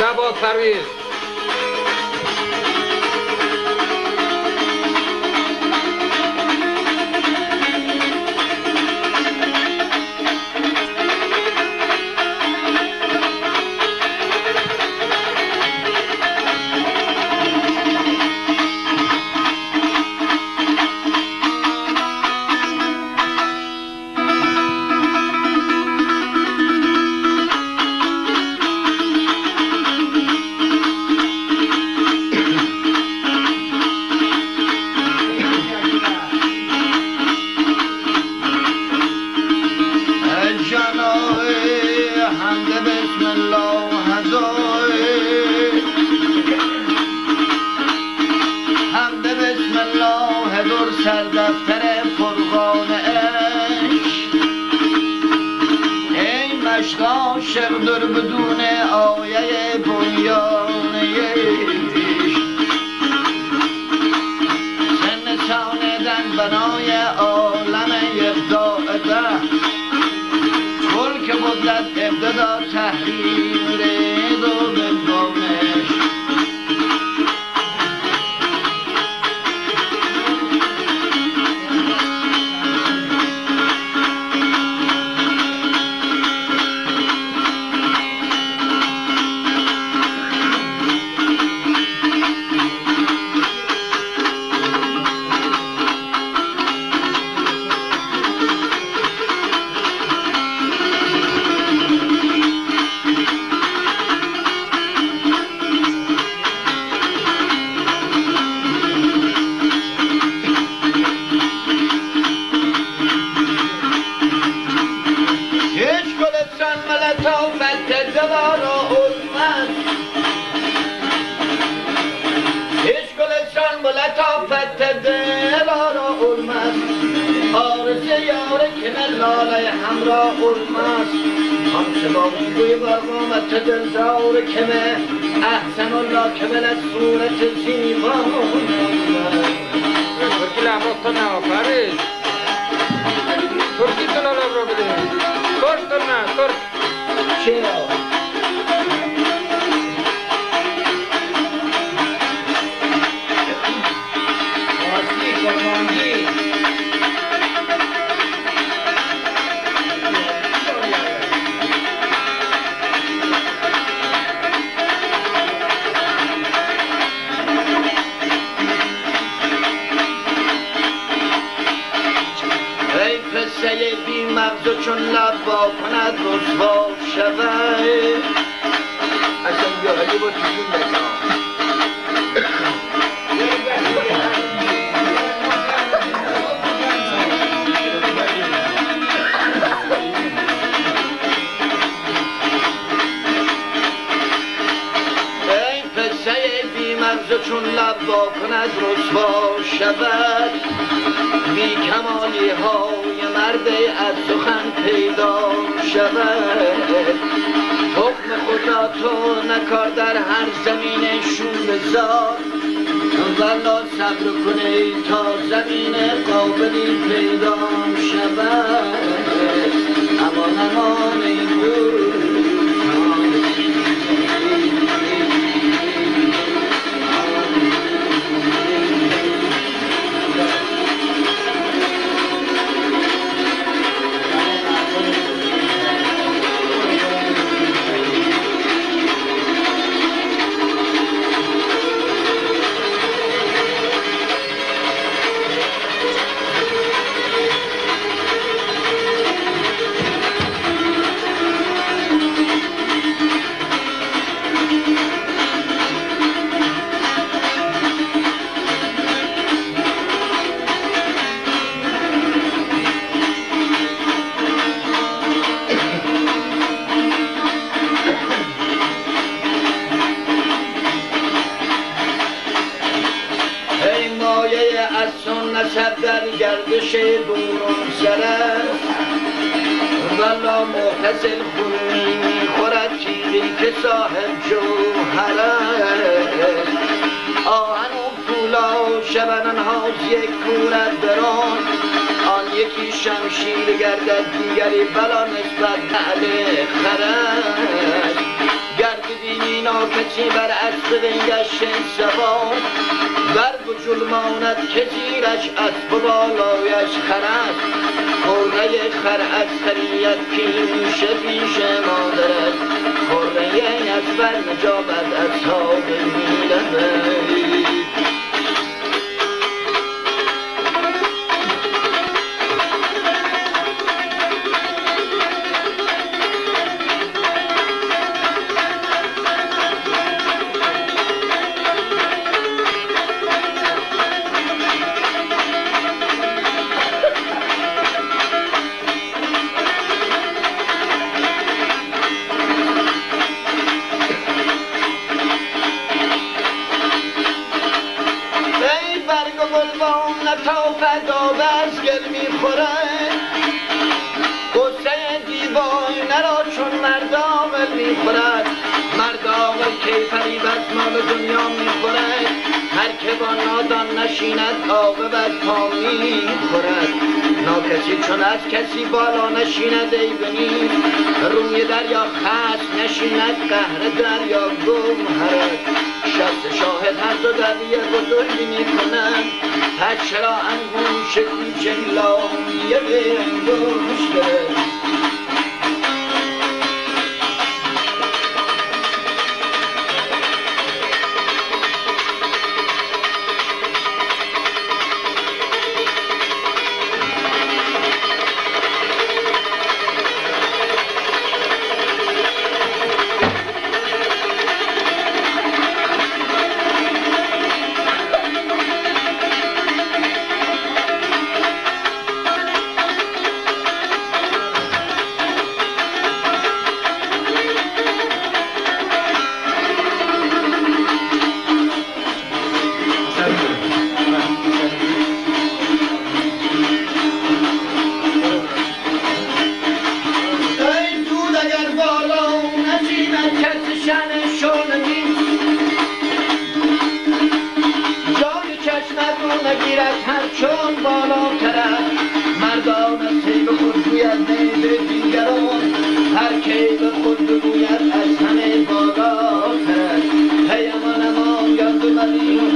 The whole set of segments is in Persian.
شهباز پرویز. سردفتر فرقان عشق ای مشق عاشق در بدون آیه بنیان عشق سن ساندن بنای عالم ابداع ده کل که مدت ابتدا تحریر دو بندامش لاله همراه علماس همچه باقی گوی برقامت دلدار کمه احسن الله کمل از صورت زیبان ترکی لحظات تا نوافره ترکی تو لالاب را بده ترک تر نه ترک چه؟ واسی قربانی قصه بی مغز چون لب با کند رسوا شود اصلا بیا اگه با تیزون بگم این قصه بی مغز چون لب با کند رسوا شود بی کمالی های مرد از سخن پیدا شود حکم خدا تو نکار در هر زمین شور زار ولا صبر کنه تا زمین قابلی پیدا شود امان این در گردش دوران سرست ولا معتزل خون میخورد چیزی که صاحب جوهر است آهن و پولا شبنان ها یک کورد بران آن یکی شمشیر گردد دیگری بلا نسبت اهل خرد گرد دینی ناکچی بر اسب بنگشت سوار برگ و جلماند که زیرش اسب و بالایش خر است خرده خر از خریت پیش پیش مادرت خرده از بر نجابت اصحاب میرود نتافت آب از گل میخورد غصه دیوانه را چون مرد عاقل میخورد مرد عاقل کی فریب از مال دنیا میخورد هر که با نادان نشیند عاقبت پا میخورد ناکسی چون از کسی بالا نشیند ای بنی روی دریا خست نشیند قهر دریا گمهرد شست شاهد هر دو دریه بزرگی میکنند پس چرا انگوش کوچه لایه به انگوش دارد نگیرد هر چون بالاتر است مردان از سی به خود گوید نیز دیگران هر کی به خود بگوید از همه بالاتر است هی امان امان گرد و مدین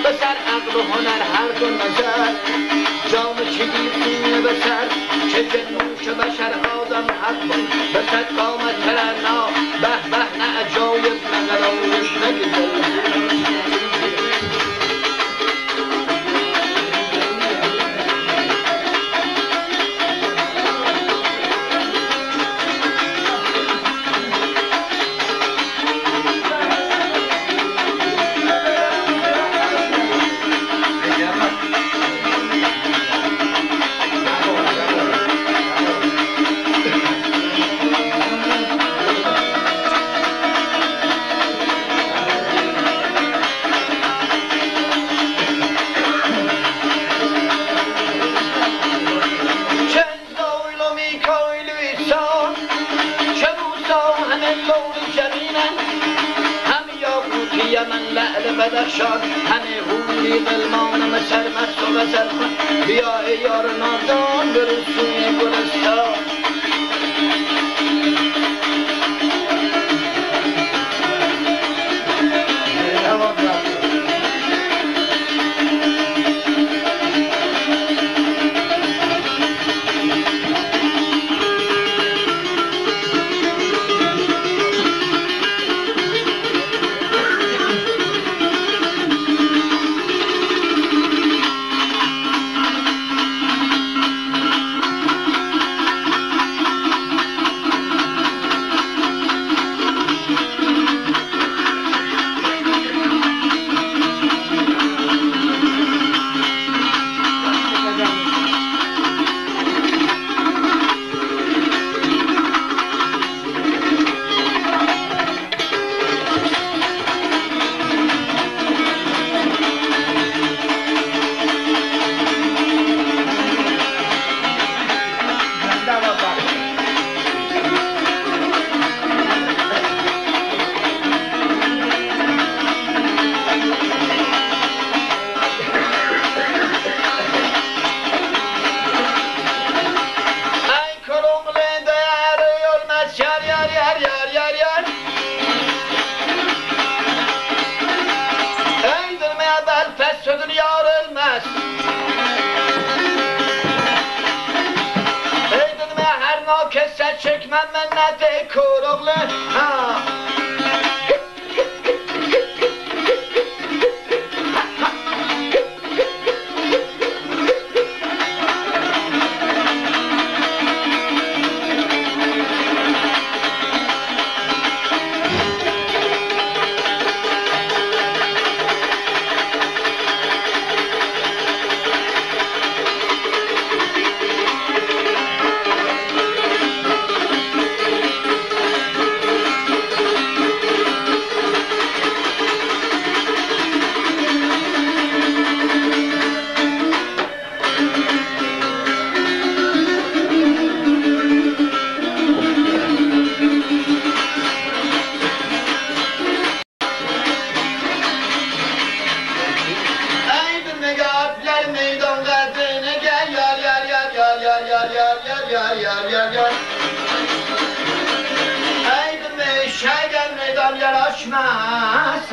به سر عقل و هنر هر دو نظر جام چگی به سر چه جنوش بشر آدم حق به صد قامت ترنا به به نه عجایب نه غرایب نگذر من لعل بدخشان همه حولی قلمان مسر مست و غزل کن بیا ای یار نادان برو سوی گلستان sözün yar ölmez. Ey dedim her nakese çekmem ben ne de kuruğlu.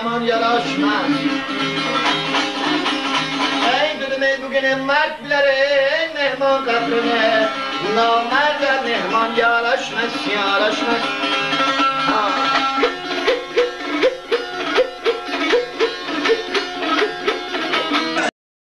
Aman yaraşmaz. Ey dedim ey bugünün mertlerin mehman kabrine, namerde mehman yaraşmaz, yaraşmaz.